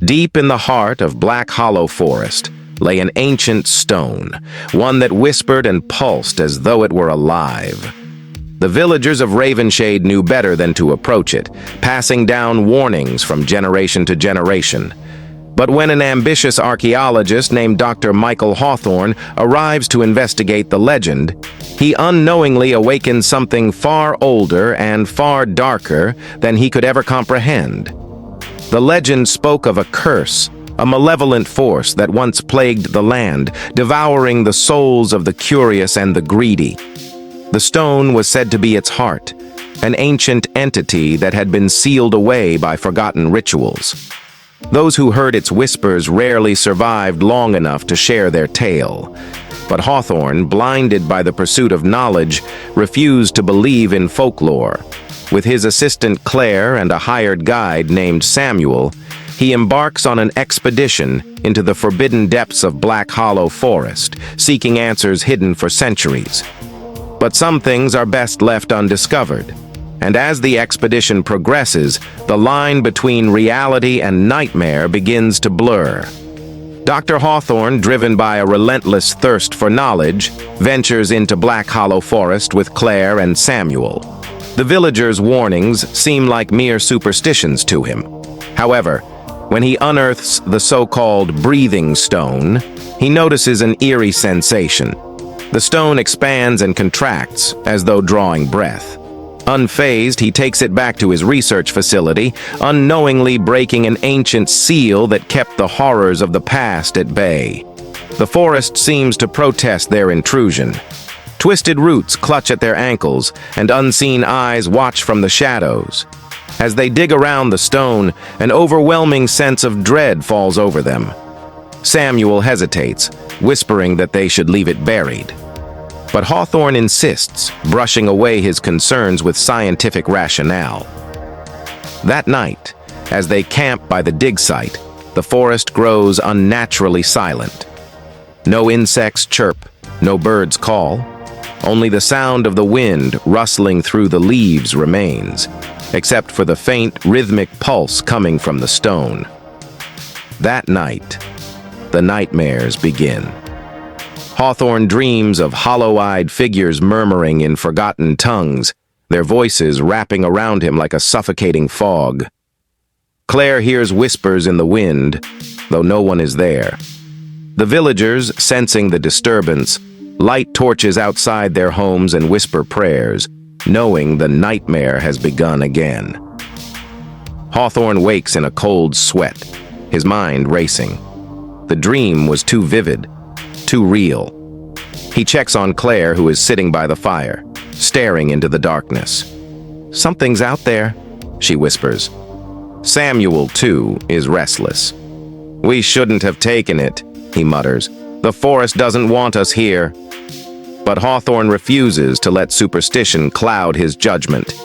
Deep in the heart of Black Hollow Forest lay an ancient stone, one that whispered and pulsed as though it were alive. The villagers of Ravenshade knew better than to approach it, passing down warnings from generation to generation. But when an ambitious archaeologist named Dr. Michael Hawthorne arrives to investigate the legend, he unknowingly awakens something far older and far darker than he could ever comprehend. The legend spoke of a curse, a malevolent force that once plagued the land, devouring the souls of the curious and the greedy. The stone was said to be its heart, an ancient entity that had been sealed away by forgotten rituals. Those who heard its whispers rarely survived long enough to share their tale. But Hawthorne, blinded by the pursuit of knowledge, refused to believe in folklore. With his assistant Claire and a hired guide named Samuel, he embarks on an expedition into the forbidden depths of Black Hollow Forest, seeking answers hidden for centuries. But some things are best left undiscovered, and as the expedition progresses, the line between reality and nightmare begins to blur. Dr. Hawthorne, driven by a relentless thirst for knowledge, ventures into Black Hollow Forest with Claire and Samuel. The villagers' warnings seem like mere superstitions to him. However, when he unearths the so-called breathing stone, he notices an eerie sensation. The stone expands and contracts as though drawing breath. Unfazed, he takes it back to his research facility, unknowingly breaking an ancient seal that kept the horrors of the past at bay. The forest seems to protest their intrusion. Twisted roots clutch at their ankles, and unseen eyes watch from the shadows. As they dig around the stone, an overwhelming sense of dread falls over them. Samuel hesitates, whispering that they should leave it buried. But Hawthorne insists, brushing away his concerns with scientific rationale. That night, as they camp by the dig site, the forest grows unnaturally silent. No insects chirp, no birds call. Only the sound of the wind rustling through the leaves remains, except for the faint, rhythmic pulse coming from the stone. That night, the nightmares begin. Hawthorne dreams of hollow-eyed figures murmuring in forgotten tongues, their voices wrapping around him like a suffocating fog. Claire hears whispers in the wind, though no one is there. The villagers, sensing the disturbance, light torches outside their homes and whisper prayers, knowing the nightmare has begun again. Hawthorne wakes in a cold sweat, his mind racing. The dream was too vivid, too real. He checks on Claire, who is sitting by the fire, staring into the darkness. "Something's out there," she whispers. Samuel, too, is restless. "We shouldn't have taken it," he mutters. "The forest doesn't want us here." But Hawthorne refuses to let superstition cloud his judgment.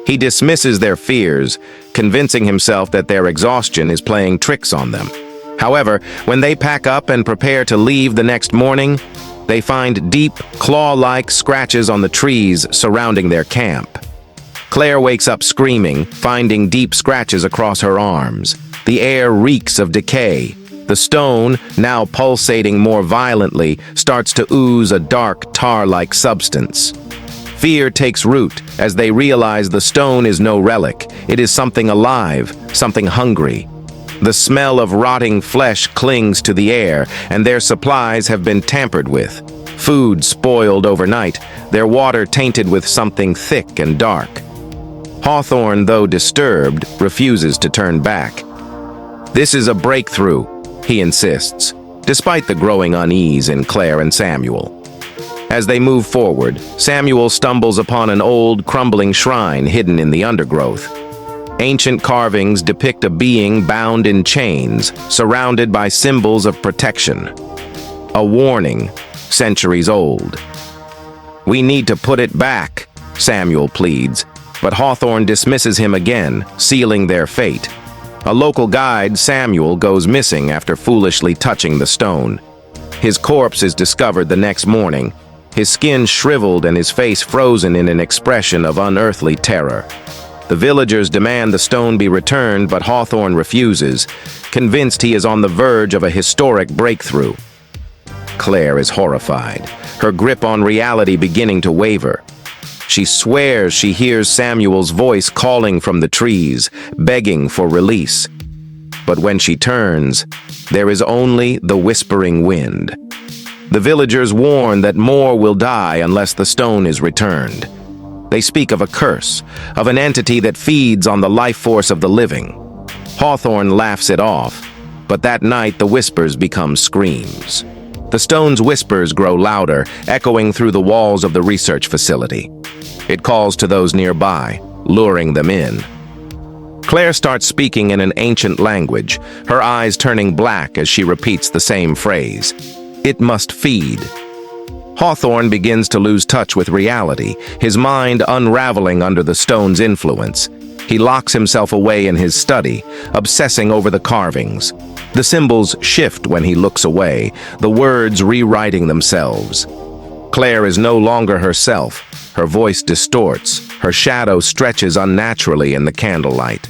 He dismisses their fears, convincing himself that their exhaustion is playing tricks on them. However, when they pack up and prepare to leave the next morning, they find deep, claw-like scratches on the trees surrounding their camp. Claire wakes up screaming, finding deep scratches across her arms. The air reeks of decay. The stone, now pulsating more violently, starts to ooze a dark, tar-like substance. Fear takes root as they realize the stone is no relic. It is something alive, something hungry. The smell of rotting flesh clings to the air, and their supplies have been tampered with. Food spoiled overnight, their water tainted with something thick and dark. Hawthorne, though disturbed, refuses to turn back. "This is a breakthrough," he insists, despite the growing unease in Claire and Samuel. As they move forward, Samuel stumbles upon an old, crumbling shrine hidden in the undergrowth. Ancient carvings depict a being bound in chains, surrounded by symbols of protection. A warning, centuries old. "We need to put it back," Samuel pleads, but Hawthorne dismisses him again, sealing their fate. A local guide, Samuel, goes missing after foolishly touching the stone. His corpse is discovered the next morning, his skin shriveled and his face frozen in an expression of unearthly terror. The villagers demand the stone be returned, but Hawthorne refuses, convinced he is on the verge of a historic breakthrough. Claire is horrified, her grip on reality beginning to waver. She swears she hears Samuel's voice calling from the trees, begging for release. But when she turns, there is only the whispering wind. The villagers warn that more will die unless the stone is returned. They speak of a curse, of an entity that feeds on the life force of the living. Hawthorne laughs it off, but that night the whispers become screams. The stone's whispers grow louder, echoing through the walls of the research facility. It calls to those nearby, luring them in. Claire starts speaking in an ancient language, her eyes turning black as she repeats the same phrase. It must feed. Hawthorne begins to lose touch with reality, his mind unraveling under the stone's influence. He locks himself away in his study, obsessing over the carvings. The symbols shift when he looks away, the words rewriting themselves. Claire is no longer herself. Her voice distorts, her shadow stretches unnaturally in the candlelight.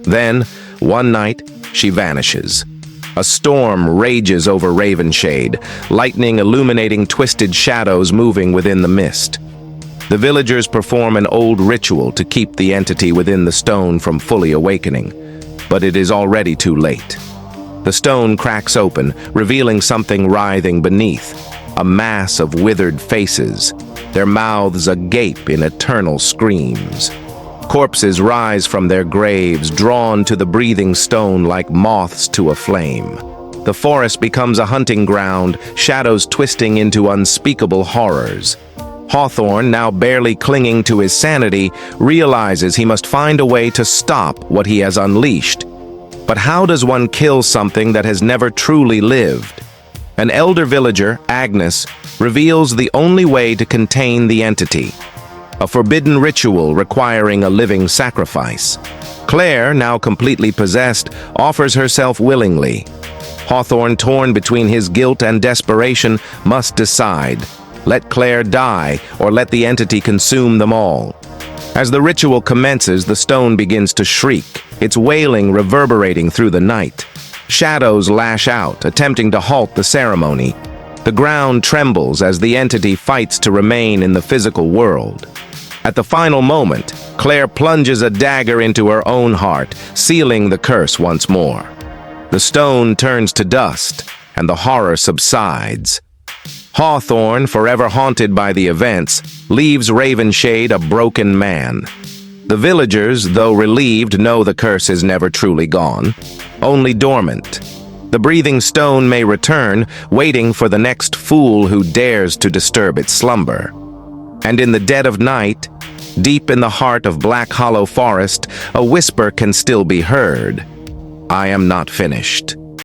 Then, one night, she vanishes. A storm rages over Ravenshade, lightning illuminating twisted shadows moving within the mist. The villagers perform an old ritual to keep the entity within the stone from fully awakening, but it is already too late. The stone cracks open, revealing something writhing beneath, a mass of withered faces, their mouths agape in eternal screams. Corpses rise from their graves, drawn to the breathing stone like moths to a flame. The forest becomes a hunting ground, shadows twisting into unspeakable horrors. Hawthorne, now barely clinging to his sanity, realizes he must find a way to stop what he has unleashed. But how does one kill something that has never truly lived? An elder villager, Agnes, reveals the only way to contain the entity. A forbidden ritual requiring a living sacrifice. Claire, now completely possessed, offers herself willingly. Hawthorne, torn between his guilt and desperation, must decide. Let Claire die, or let the entity consume them all. As the ritual commences, the stone begins to shriek, its wailing reverberating through the night. Shadows lash out, attempting to halt the ceremony. The ground trembles as the entity fights to remain in the physical world. At the final moment, Claire plunges a dagger into her own heart, sealing the curse once more. The stone turns to dust, and the horror subsides. Hawthorne, forever haunted by the events, leaves Ravenshade a broken man. The villagers, though relieved, know the curse is never truly gone, only dormant. The breathing stone may return, waiting for the next fool who dares to disturb its slumber. And in the dead of night, deep in the heart of Black Hollow Forest, a whisper can still be heard. I am not finished.